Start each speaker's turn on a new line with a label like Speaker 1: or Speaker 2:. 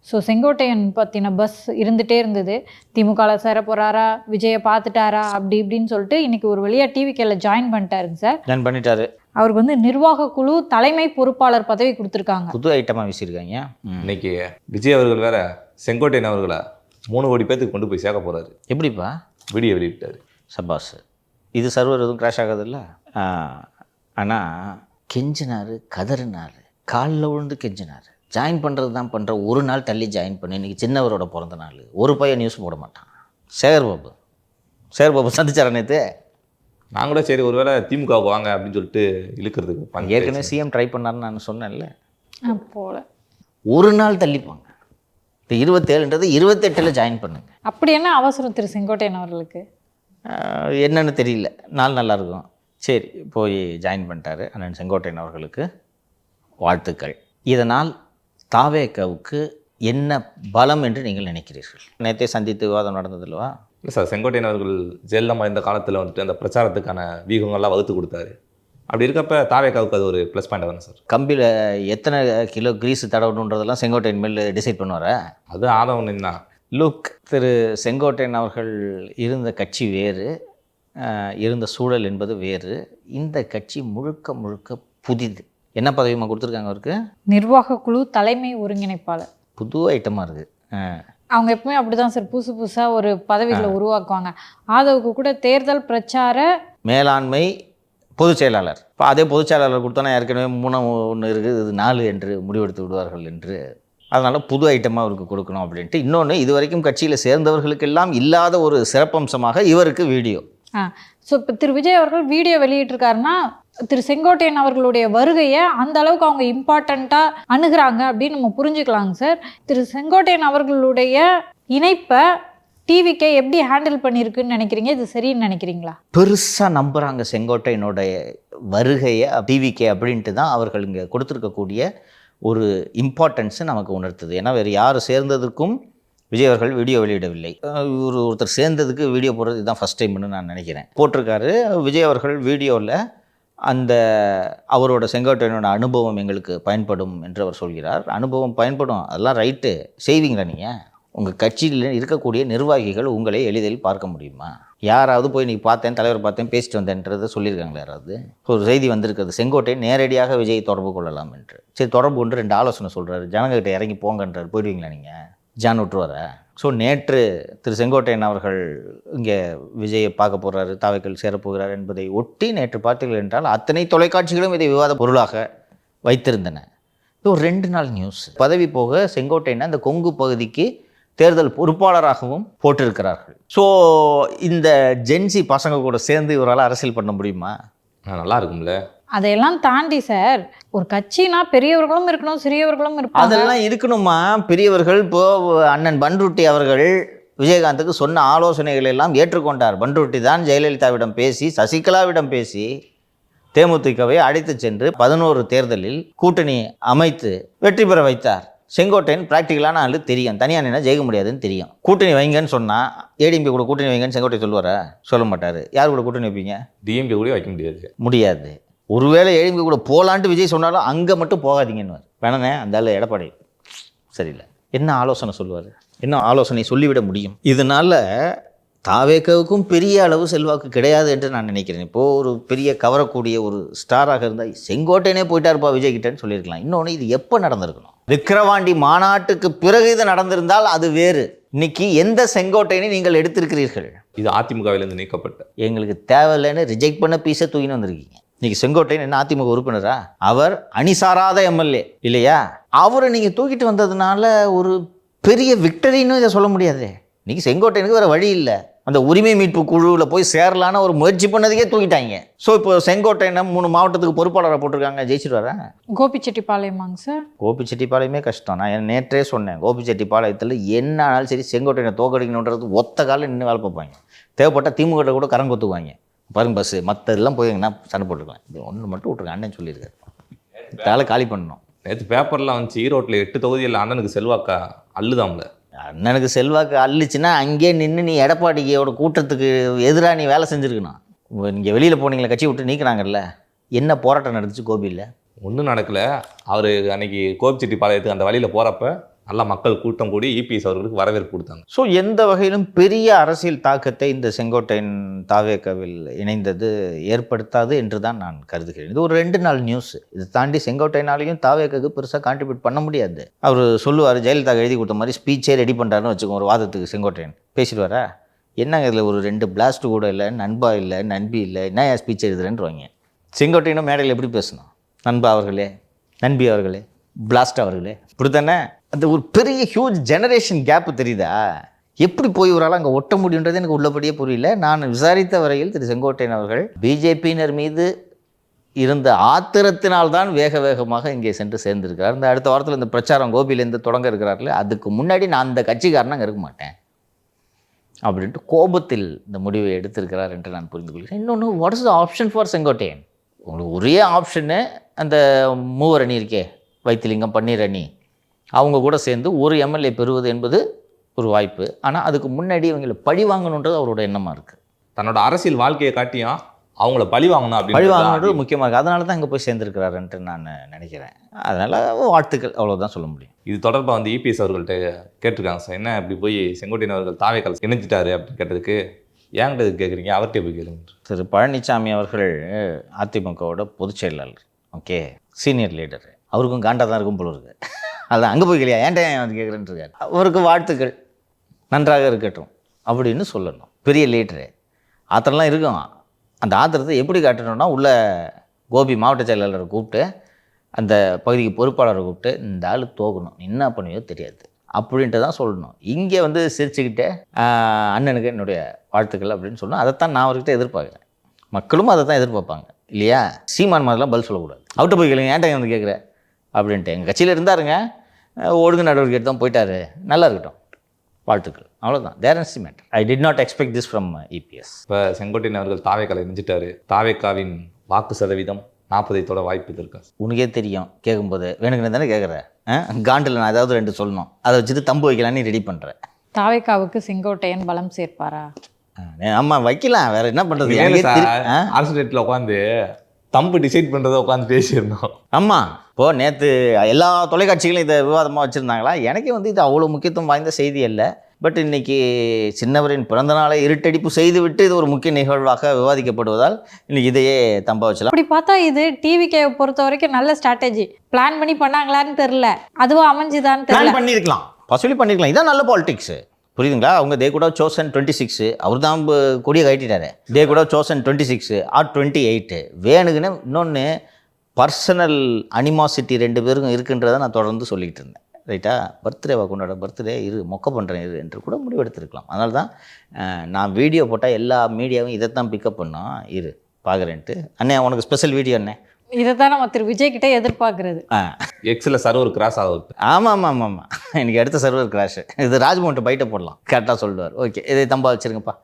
Speaker 1: So Sengottaiyan பற்றின bus இருந்துகிட்டே இருந்தது. திமுகவில் சேர போகிறாரா, விஜயை பார்த்துட்டாரா, அப்படி இப்படின்னு சொல்லிட்டு இன்றைக்கி ஒரு வழியாக டிவிகேல ஜாயின் பண்ணிட்டாருங்க சார்.
Speaker 2: ஜாயின் பண்ணிட்டாரு.
Speaker 1: அவருக்கு வந்து நிர்வாக குழு தலைமை பொறுப்பாளர் பதவி கொடுத்துருக்காங்க.
Speaker 2: புது ஐட்டமாக வீசியிருக்காங்க.
Speaker 3: இன்னைக்கு விஜய் அவர்கள் வேற செங்கோட்டையன் அவர்களை 3 கோடி பேத்துக்கு கொண்டு போய் சேர்க்க போகிறாரு.
Speaker 2: எப்படிப்பா?
Speaker 3: வீடியோ வெளியிட்டார்.
Speaker 2: சபாஸ். இது சர்வர் எதுவும் கிராஷ் ஆகாதுல்ல? ஆனால் கெஞ்சினார், கதறினார், காலில் விழுந்து கெஞ்சினார். ஜாயின் பண்ணுறது தான் பண்ணுற, ஒரு நாள் தள்ளி ஜாயின் பண்ணி. இன்றைக்கி சின்னவரோட பிறந்த நாள், ஒரு பையன் நியூஸ் போட மாட்டான். சேகர் பாபு சந்திச்சார நேற்று.
Speaker 3: நான் கூட சரி ஒருவேளை திமுகவுக்கு வாங்க அப்படின்னு சொல்லிட்டு இழுக்கிறதுக்கு
Speaker 2: ஏற்கனவே சிஎம் ட்ரை பண்ணார்னு நான் சொன்னேன்ல.
Speaker 1: போல
Speaker 2: ஒரு நாள் தள்ளிப்பாங்க. இப்போ 27ன்றது 28ல் ஜாயின் பண்ணுங்க.
Speaker 1: அப்படி என்ன அவசரம் திரு செங்கோட்டையன் அவர்களுக்கு?
Speaker 2: என்னன்னு தெரியல. நாள் நல்லாயிருக்கும். சரி, போய் ஜாயின் பண்ணிட்டாரு. அண்ணன் செங்கோட்டையன் அவர்களுக்கு வாழ்த்துக்கள். இதனால் தாவேகாவுக்கு என்ன பலம் என்று நீங்கள் நினைக்கிறீர்கள்? நேற்றே சந்தித்து விவாதம் நடந்ததில்லைவா?
Speaker 3: இல்லை சார், செங்கோட்டையன் அவர்கள் ஜெயலலிதா இந்த காலத்தில் வந்துட்டு அந்த பிரச்சாரத்துக்கான வியூகங்கள்லாம் வகுத்து கொடுத்தாரு. அப்படி இருக்கப்ப தாவேகாவுக்கு அது ஒரு ப்ளஸ் பாயிண்ட் தானே சார்.
Speaker 2: கம்பியில் எத்தனை கிலோ கிரீஸ் தடவணுன்றதெல்லாம் செங்கோட்டையன் மேல் டிசைட் பண்ணுவாரா?
Speaker 3: அது ஆதவன் தான்.
Speaker 2: லுக், திரு செங்கோட்டையன் அவர்கள் இருந்த கட்சி வேறு, இருந்த சூழல் என்பது வேறு. இந்த கட்சி முழுக்க முழுக்க புதிது. என்ன பதவியமாக கொடுத்துருக்காங்க அவருக்கு?
Speaker 1: நிர்வாக குழு தலைமை ஒருங்கிணைப்பாளர்.
Speaker 2: புது ஐட்டமாக இருக்குது.
Speaker 1: அவங்க எப்பவுமே அப்படிதான் சார், புதுசு புதுசாக ஒரு பதவிகளை உருவாக்குவாங்க. ஆதவுக்கு கூட தேர்தல் பிரச்சார
Speaker 2: மேலாண்மை பொதுச் செயலாளர். இப்போ அதே பொதுச் செயலாளர் கொடுத்தோன்னா ஏற்கனவே 3 ஒன்று இருக்குது, இது 4 என்று முடிவெடுத்து விடுவார்கள் என்று. அதனால் புது ஐட்டமாக அவருக்கு கொடுக்கணும் அப்படின்ட்டு. இன்னொன்று, இது வரைக்கும் கட்சியில் சேர்ந்தவர்களுக்கெல்லாம் இல்லாத ஒரு சிறப்பம்சமாக இவருக்கு வீடியோ.
Speaker 1: ஸோ இப்போ திரு விஜய் அவர்கள் வீடியோ வெளியிட்டிருக்காருன்னா திரு செங்கோட்டையன் அவர்களுடைய வருகையை அந்த அளவுக்கு அவங்க இம்பார்ட்டண்ட்டாக அணுகிறாங்க அப்படின்னு நம்ம புரிஞ்சுக்கலாங்க சார். திரு செங்கோட்டையன் அவர்களுடைய இணைப்பை டிவிக்கே எப்படி ஹேண்டில் பண்ணியிருக்குன்னு நினைக்கிறீங்க? இது சரின்னு நினைக்கிறீங்களா?
Speaker 2: பெருசாக நம்புகிறாங்க செங்கோட்டையனுடைய வருகையை டிவிக்கே அப்படின்ட்டு தான் அவர்கள் இங்கே கொடுத்துருக்கக்கூடிய ஒரு இம்பார்ட்டன்ஸை நமக்கு உணர்த்துது. ஏன்னா வேறு யார் சேர்ந்ததுக்கும் விஜய் அவர்கள் வீடியோ வெளியிடவில்லை. ஒருத்தர் சேர்ந்ததுக்கு வீடியோ போடுறது இதுதான் ஃபஸ்ட் டைம்னு நான் நினைக்கிறேன். போட்டிருக்காரு விஜய் அவர்கள் வீடியோவில். அந்த அவரோட செங்கோட்டையனோட அனுபவம் எங்களுக்கு பயன்படும் என்று அவர் சொல்கிறார். அனுபவம் பயன்படும், அதெல்லாம் ரைட்டு. செய்வீங்களா நீங்கள்? உங்கள் கட்சியில் இருக்கக்கூடிய நிர்வாகிகள் உங்களை எளிதில் பார்க்க முடியுமா? யாராவது போய் நீ பார்த்தேன், தலைவர் பார்த்தேன், பேசிட்டு வந்தேன்றதை சொல்லியிருக்காங்களா? யாராவது ஒரு செய்தி வந்திருக்கிறது, செங்கோட்டையன் நேரடியாக விஜயை தொடர்பு கொள்ளலாம் என்று. சரி, தொடர்பு கொண்டு 2 ஆலோசனை சொல்கிறாரு. ஜனங்கிட்ட இறங்கி போங்கன்றார். போயிடுவீங்களா நீங்கள்? ஜான் விட்டுருவாரா? ஸோ நேற்று திரு செங்கோட்டையன் அவர்கள் இங்கே விஜயை பார்க்க போகிறாரு, தாவைக்கள் சேரப்போகிறார் என்பதை ஒட்டி நேற்று பார்த்தீர்கள் என்றால் அத்தனை தொலைக்காட்சிகளும் இதை விவாத பொருளாக வைத்திருந்தன. இது ஒரு 2 நாள் நியூஸ். பதவி போக செங்கோட்டையன் அந்த கொங்கு பகுதிக்கு தேர்தல் பொறுப்பாளராகவும் போட்டிருக்கிறார்கள். ஸோ இந்த ஜென்சி பசங்க கூட சேர்ந்து இவரால் அரசியல் பண்ண முடியுமா?
Speaker 3: நல்லா இருக்கும்ல.
Speaker 1: அதையெல்லாம் தாண்டி சார், ஒரு கட்சினா பெரியவர்களும் இருக்கணும், சிறியவர்களும் இருப்பாங்க.
Speaker 2: அதெல்லாம் இருக்கணுமா? பெரியவர்கள் இப்போ அண்ணன் பன்ருட்டி அவர்கள் விஜயகாந்துக்கு சொன்ன ஆலோசனைகள் எல்லாம் ஏற்றுக்கொண்டார். பன்ருட்டி தான் ஜெயலலிதாவிடம் பேசி, சசிகலாவிடம் பேசி தேமுதிகவை அழைத்து சென்று 11 தேர்தலில் கூட்டணி அமைத்து வெற்றி பெற வைத்தார். செங்கோட்டையன் ப்ராக்டிக்கலான ஆளு, தெரியும். தனியாக நின்னா ஜெயிக்க முடியாதுன்னு தெரியும். கூட்டணி வைங்கன்னு சொன்னால் ஏடிஎம்பி கூட கூட்டணி வைங்கன்னு செங்கோட்டையன் சொல்லுவாரா? சொல்ல மாட்டார். யார் கூட கூட்டணி வைப்பீங்க?
Speaker 3: டிஎம்பி கூட வைக்க முடியாது.
Speaker 2: ஒருவேளை ஏடிஎம்பி கூட போகலான்ட்டு விஜய் சொன்னாலும் அங்கே மட்டும் போகாதீங்கன்னு வேணானே. அந்த ஆள் எடப்பாடி சரியில்லை. என்ன ஆலோசனை சொல்லுவார்? என்ன ஆலோசனை சொல்லிவிட முடியும்? இதனால் தாவேகாவுக்கும் பெரிய அளவு செல்வாக்கு கிடையாது என்று நான் நினைக்கிறேன். இப்போது ஒரு பெரிய கவரக்கூடிய ஒரு ஸ்டாராக இருந்தால் செங்கோட்டையனே போயிட்டாருப்பா விஜய் கிட்டேன்னு சொல்லியிருக்கலாம். இன்னொன்று, இது எப்போ நடந்திருக்கணும்? விக்கிரவாண்டி மாநாட்டுக்கு பிறகு இது நடந்திருந்தால் அது வேறு. இன்னைக்கு எந்த செங்கோட்டையனை நீங்கள் எடுத்திருக்கிறீர்கள்?
Speaker 3: இது அதிமுகவிலிருந்து நீக்கப்பட்ட,
Speaker 2: எங்களுக்கு தேவையில்லைன்னு ரிஜெக்ட் பண்ண பீஸை தூக்கின்னு வந்திருக்கீங்க. இன்னைக்கு செங்கோட்டையன் என்ன அதிமுக உறுப்பினரா? அவர் அணிசாராத எம்எல்ஏ இல்லையா? அவரை நீங்கள் தூக்கிட்டு வந்ததுனால ஒரு பெரிய விக்டரின்னு இதை சொல்ல முடியாது. இன்னைக்கு செங்கோட்டையனுக்கு வேறு வழி இல்லை. அந்த உரிமை மீட்பு குழுவில் போய் சேரலான்னு ஒரு முயற்சி பண்ணதுக்கே தூக்கிட்டாங்க. ஸோ இப்போ செங்கோட்டையனை 3 மாவட்டத்துக்கு பொறுப்பாளராக போட்டிருக்காங்க. ஜெயிச்சிருவாரா?
Speaker 1: கோபிச்செட்டிப்பாளையமாங்க சார்.
Speaker 2: கோபிச்செட்டிப்பாளையமே கஷ்டம். நான் நேற்றே சொன்னேன், கோபிச்செட்டிப்பாளையத்தில் என்ன ஆனாலும் சரி செங்கோட்டையனை தோக்கடிக்கணுன்றது ஒத்த காலில் நின்று வேலை பார்ப்பாங்க. தேவைப்பட்டால் திமுக கூட கரம் கொத்துக்குவாங்க. பாருங்க, பஸ்ஸு மற்றதெல்லாம் போய்ங்கன்னா சண்டை போட்டுக்கலாம். இது ஒன்று மட்டும் விட்ருங்க. அண்ணன் சொல்லியிருக்காரு, வேலை காலி பண்ணணும்.
Speaker 3: நேற்று பேப்பர்லாம் வந்துச்சு, ஈரோட்டில் 8 தொகுதியில் அண்ணனுக்கு செல்வாக்கா அள்ளுதாம்ல.
Speaker 2: அண்ணனுக்கு செல்வாக்கு அள்ளுச்சுன்னா அங்கேயே நின்று நீ எடப்பாடியோட கூட்டத்துக்கு எதிராக நீ வேலை செஞ்சுருக்கணும். நீங்கள் வெளியில் போனீங்களே, கட்சி விட்டு நீக்கினாங்கல்ல, என்ன போராட்டம் நடந்துச்சு கோபியில்?
Speaker 3: ஒன்றும் நடக்கலை. அவர் அன்னைக்கு கோபிச்செட்டிப்பாளையத்துக்கு அந்த வழியில் போகிறப்ப நல்லா மக்கள் கூட்டம் கூடி இபிஎஸ் அவர்களுக்கு வரவேற்பு கொடுத்தாங்க.
Speaker 2: ஸோ எந்த வகையிலும் பெரிய அரசியல் தாக்கத்தை இந்த செங்கோட்டையன் தாவேக்காவில் இணைந்தது ஏற்படுத்தாது என்று தான் நான் கருதுகிறேன். இது ஒரு 2 நாள் நியூஸ். இதை தாண்டி செங்கோட்டையனாலையும் தாவேக்காவுக்கு பெருசாக கான்ட்ரிபியூட் பண்ண முடியாது. அவர் சொல்லுவார், ஜெயலலிதா எழுதி கொடுத்த மாதிரி ஸ்பீச்சே ரெடி பண்ணுறாருன்னு வச்சுக்கோங்க. ஒரு வாதத்துக்கு செங்கோட்டையன் பேசிடுவாரா, என்னங்க இதில் ஒரு 2 பிளாஸ்ட் கூட இல்லை, நண்பா இல்லை, நண்பி இல்லை, என்ன ஏன் ஸ்பீச் எழுதுறேன்றவாங்க. செங்கோட்டையனும் மேடையில் எப்படி பேசணும், நண்பா அவர்களே, நண்பி அவர்களே, பிளாஸ்ட் அவர்களே, இப்படி தானே. அந்த ஒரு பெரிய ஹியூஜ் ஜெனரேஷன் கேப்பு தெரியுதா? எப்படி போய் ஒரு ஆள் அங்கே ஒட்ட முடியுன்றது எனக்கு உள்ளபடியே புரியல. நான் விசாரித்த வரையில் திரு செங்கோட்டையன் அவர்கள் பிஜேபியினர் மீது இருந்த ஆத்திரத்தினால்தான் வேக வேகமாக இங்கே சென்று சேர்ந்திருக்கிறார். இந்த அடுத்த வாரத்தில் இந்த பிரச்சாரம் கோபியிலேருந்து தொடங்க இருக்கிறார்களே, அதுக்கு முன்னாடி நான் அந்த கட்சிக்காரனாக அங்கே இருக்க மாட்டேன் அப்படின்ட்டு கோபத்தில் இந்த முடிவை எடுத்திருக்கிறார் என்று நான் புரிந்து கொள்கிறேன். இன்னொன்று, what is the option for Sengottaiyan? உங்களுக்கு ஒரே ஆப்ஷனு அந்த மூவர் அணி இருக்கே, வைத்திலிங்கம், பன்னீர் அணி, அவங்க கூட சேர்ந்து ஒரு எம்எல்ஏ பெறுவது என்பது ஒரு வாய்ப்பு. ஆனால் அதுக்கு முன்னாடி இவங்களை பழி வாங்கணுன்றது அவரோட எண்ணமாக இருக்குது.
Speaker 3: தன்னோட அரசியல் வாழ்க்கையை காட்டியும் அவங்கள பழி வாங்கணும்
Speaker 2: பழி
Speaker 3: அப்படின்னு
Speaker 2: வாங்கணுன்றது முக்கியமாக இருக்குது. அதனால தான் இங்கே போய் சேர்ந்துருக்கிறாருன்ட்டு நான் நினைக்கிறேன். அதனால் வாழ்த்துக்கள், அவ்வளோதான் சொல்ல முடியும்.
Speaker 3: இது தொடர்பாக வந்து இபிஎஸ் அவர்கள்ட்ட கேட்டிருக்காங்க சார், என்ன இப்படி போய் செங்கோட்டையன் அவர்கள் தாவேக்கால இணைஞ்சிட்டாரு அப்படின்னு கேட்டதுக்கு, ஏன்கிட்ட இது கேட்குறீங்க, அவர்கிட்ட போய் கேளுங்க.
Speaker 2: திரு பழனிசாமி அவர்கள் அதிமுகவோட பொதுச் செயலாளர், ஓகே, சீனியர் லீடர், அவருக்கும் காண்டாக தான் இருக்கும் போல இருக்கு. அதான் அங்கே போய் கேட்கலையா, ஏன்டா வந்து கேட்குறேன்ருக்காரு. அவருக்கு வாழ்த்துக்கள், நன்றாக இருக்கட்டும் அப்படின்னு சொல்லணும். பெரிய லீடரு, ஆத்திரம்லாம் இருக்கும். அந்த ஆத்திரத்தை எப்படி காட்டணும்னா, உள்ள கோபி மாவட்ட செயலாளரை கூப்பிட்டு, அந்த பகுதிக்கு பொறுப்பாளரை கூப்பிட்டு, இந்த ஆள் தோக்கணும், என்ன பண்ணுவியோ தெரியாது அப்படின்ட்டு தான் சொல்லணும். இங்கே வந்து சிரிச்சுக்கிட்டே அண்ணனுக்கு என்னுடைய வாழ்த்துக்கள் அப்படின்னு சொல்லணும். அதைத்தான் நான் அவர்கிட்ட எதிர்பார்க்குறேன். மக்களும் அதை தான் எதிர்பார்ப்பாங்க இல்லையா? சீமான் மாதிரிலாம் பதில் சொல்லக்கூடாது. அவர்கிட்ட போய் கேளுங்க, ஏன்டா வந்து கேட்குற அப்படின்ட்டு. எங்கள் கட்சியில் இருந்தாருங்க, ஒழுங்கு நடவடிக்கை எடுத்து தான் போயிட்டாரு, நல்லா இருக்கட்டும், வாழ்த்துக்கள், அவ்வளோதான். There is the matter. I did not expect this from EPS.
Speaker 3: இப்போ செங்கோட்டையன் அவர்கள் தாவேக்கால இணைஞ்சிட்டாரு. தாவேக்காவின் வாக்கு சதவீதம் 40 தொட வாய்ப்பு இருக்கா?
Speaker 2: உனக்கே தெரியும், கேட்கும்போது வேணுங்கன்னு தானே கேட்குறேன். காண்டில் நான் ஏதாவது 2 சொல்லணும், அதை வச்சுட்டு தம்பு வைக்கலான்னு ரெடி பண்ணுறேன்.
Speaker 1: தாவேக்காவுக்கு செங்கோட்டையன் பலம் சேர்ப்பாரா?
Speaker 2: ஆமாம், வைக்கலாம், வேறு என்ன பண்ணுறது.
Speaker 3: அரசு ரேட்டில் உட்காந்து தம்பு டிசைட் பண்ணுறதை உட்காந்து பேசியிருந்தோம்.
Speaker 2: ஆமாம், இப்போது நேற்று எல்லா தொலைக்காட்சிகளும் இதை விவாதமாக வச்சுருந்தாங்களா? எனக்கே வந்து இது அவ்வளோ முக்கியத்துவம் வாய்ந்த செய்தி இல்லை. பட் இன்றைக்கி சின்னவரின் பிறந்த நாளை இருட்டடிப்பு செய்துவிட்டு இது ஒரு முக்கிய நிகழ்வாக விவாதிக்கப்படுவதால் இன்றைக்கி இதையே தம்ப வச்சலாம்.
Speaker 1: அப்படி பார்த்தா இது டிவிகே பொறுத்த வரைக்கும் நல்ல ஸ்ட்ராட்டஜி. பிளான் பண்ணி பண்ணாங்களான்னு தெரில, அதுவும் அமைஞ்சுதான்னு தெரியல.
Speaker 2: பிளான் பண்ணியிருக்கலாம், பாசிபிளி பண்ணியிருக்கலாம். இதான் நல்ல பாலிடிக்ஸு, புரியுதுங்களா? அவங்க தே கூட சோசன் 26, அவர் தான் கொடியை கட்டிட்டாரு. தே கூட சோசன் 26 ஆர் 28. வேணுக்குன்னு இன்னொன்று பர்சனல் அனிமாசிட்டி 2 பேருக்கும் இருக்குன்றதை நான் தொடர்ந்து சொல்லிக்கிட்டு இருந்தேன். ரைட்டா? பர்த்டேவா கொண்டாட, பர்த்டே இரு, மொக்க பண்ணுறேன் இரு என்று கூட முடிவெடுத்துருக்கலாம். அதனால தான் நான் வீடியோ போட்டால் எல்லா மீடியாவும் இதைத்தான் பிக்கப் பண்ணோம், இரு பார்க்குறேன்ட்டு. அண்ணே உனக்கு ஸ்பெஷல் வீடியோ அண்ணே,
Speaker 1: இதை தான் நம்ம திரு விஜய் கிட்டே எதிர்பார்க்குறது.
Speaker 3: எக்ஸில் சர்வர் கிராஸ் ஆகுது.
Speaker 2: ஆமாம், எனக்கு அடுத்த சர்வர் கிராஷ். இது ராஜ்மோகன் பைட்டை போடலாம், கரெக்டாக சொல்லுவார். ஓகே, இதை தம்பா வச்சுருங்கப்பா.